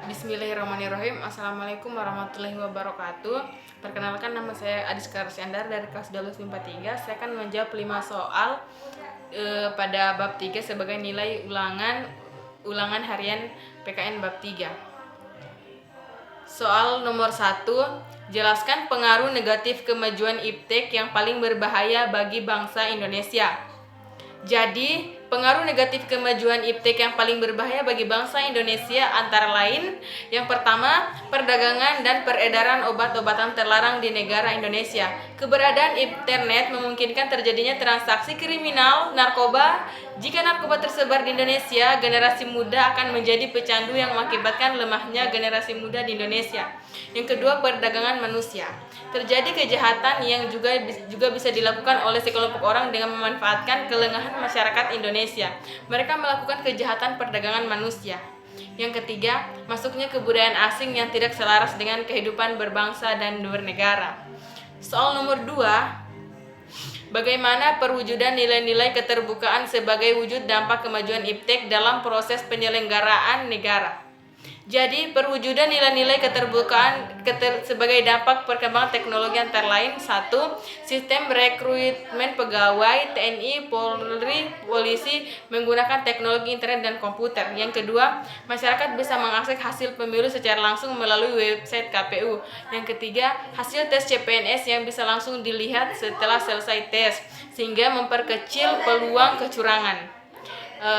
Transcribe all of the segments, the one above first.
Bismillahirrahmanirrahim. Assalamualaikum warahmatullahi wabarakatuh. Perkenalkan, nama saya Adiska Rosyandar dari kelas 12 IPA 3. Saya akan menjawab 5 soal pada bab 3 sebagai nilai ulangan harian PKN bab 3. Soal nomor 1, jelaskan pengaruh negatif kemajuan iptek yang paling berbahaya bagi bangsa Indonesia. Jadi, pengaruh negatif kemajuan iptek yang paling berbahaya bagi bangsa Indonesia antara lain: yang pertama, perdagangan dan peredaran obat-obatan terlarang di negara Indonesia. Keberadaan internet memungkinkan terjadinya transaksi kriminal narkoba. Jika narkoba tersebar di Indonesia, generasi muda akan menjadi pecandu yang mengakibatkan lemahnya generasi muda di Indonesia. Yang kedua, perdagangan manusia. Terjadi kejahatan yang juga bisa dilakukan oleh sekelompok orang dengan memanfaatkan kelengahan masyarakat Indonesia. Mereka melakukan kejahatan perdagangan manusia. Yang ketiga, masuknya kebudayaan asing yang tidak selaras dengan kehidupan berbangsa dan bernegara. Soal nomor 2, bagaimana perwujudan nilai-nilai keterbukaan sebagai wujud dampak kemajuan iptek dalam proses penyelenggaraan negara. Jadi, perwujudan nilai-nilai keterbukaan sebagai dampak perkembangan teknologi antara lain: 1. Sistem rekrutmen pegawai TNI, Polri, polisi menggunakan teknologi internet dan komputer. Yang kedua, masyarakat bisa mengakses hasil pemilu secara langsung melalui website KPU. Yang ketiga, hasil tes CPNS yang bisa langsung dilihat setelah selesai tes, sehingga memperkecil peluang kecurangan.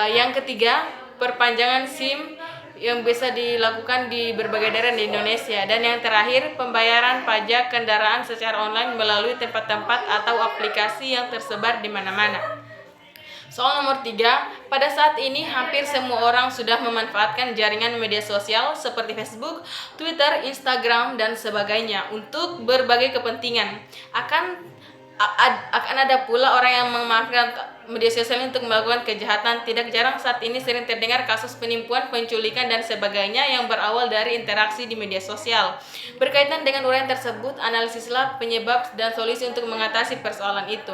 Yang ketiga, perpanjangan SIM yang bisa dilakukan di berbagai daerah di Indonesia. Dan yang terakhir, pembayaran pajak kendaraan secara online melalui tempat-tempat atau aplikasi yang tersebar di mana-mana. Soal nomor 3, pada saat ini hampir semua orang sudah memanfaatkan jaringan media sosial seperti Facebook, Twitter, Instagram, dan sebagainya untuk berbagai kepentingan. Akan ada pula orang yang memanfaatkan media sosial untuk melakukan kejahatan. Tidak jarang saat ini sering terdengar kasus penipuan, penculikan, dan sebagainya yang berawal dari interaksi di media sosial. Berkaitan dengan uraian tersebut, analisislah penyebab dan solusi untuk mengatasi persoalan itu.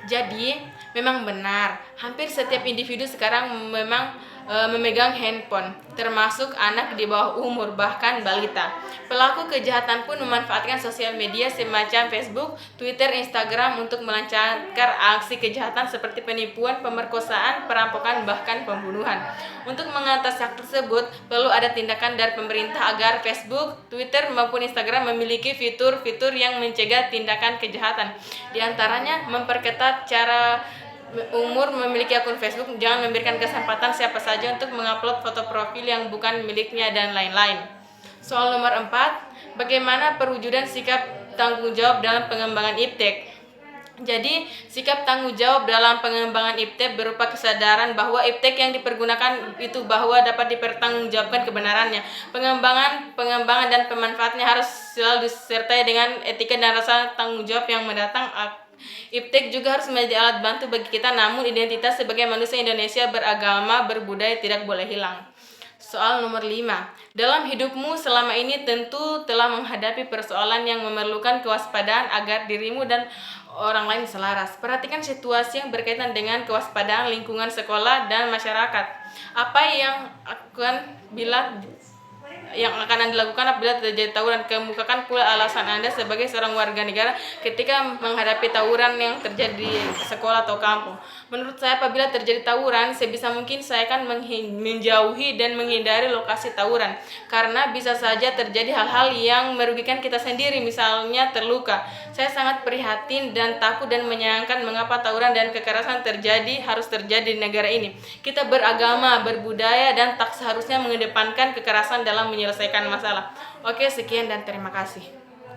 Jadi, memang benar, hampir setiap individu sekarang memang memegang handphone, termasuk anak di bawah umur, bahkan balita. Pelaku kejahatan pun memanfaatkan sosial media semacam Facebook, Twitter, Instagram untuk melancarkan aksi kejahatan seperti penipuan, pemerkosaan, perampokan, bahkan pembunuhan. Untuk mengatasi hal tersebut, perlu ada tindakan dari pemerintah agar Facebook, Twitter, maupun Instagram memiliki fitur-fitur yang mencegah tindakan kejahatan. Di antaranya, memperketat cara umur memiliki akun Facebook, jangan memberikan kesempatan siapa saja untuk mengupload foto profil yang bukan miliknya, dan lain-lain. Soal nomor 4, bagaimana perwujudan sikap tanggung jawab dalam pengembangan iptek. Jadi, sikap tanggung jawab dalam pengembangan iptek berupa kesadaran bahwa iptek yang dipergunakan itu bahwa dapat dipertanggungjawabkan kebenarannya. Pengembangan dan pemanfaatnya harus selalu disertai dengan etika dan rasa tanggung jawab yang mendatang. Iptek juga harus menjadi alat bantu bagi kita, namun identitas sebagai manusia Indonesia beragama, berbudaya tidak boleh hilang. Soal nomor 5, dalam hidupmu selama ini tentu telah menghadapi persoalan yang memerlukan kewaspadaan agar dirimu dan orang lain selaras. Perhatikan situasi yang berkaitan dengan kewaspadaan lingkungan sekolah dan masyarakat. Apa yang akan Anda lakukan apabila terjadi tawuran? Kemukakan pula alasan Anda sebagai seorang warga negara ketika menghadapi tawuran yang terjadi di sekolah atau kampung. Menurut saya, apabila terjadi tawuran, sebisa mungkin saya akan menjauhi dan menghindari lokasi tawuran, karena bisa saja terjadi hal-hal yang merugikan kita sendiri, misalnya terluka. Saya sangat prihatin dan takut dan menyayangkan mengapa tawuran dan kekerasan harus terjadi di negara ini. Kita beragama, berbudaya, dan tak seharusnya mengedepankan kekerasan dalam menyelesaikan masalah. Oke, sekian dan terima kasih.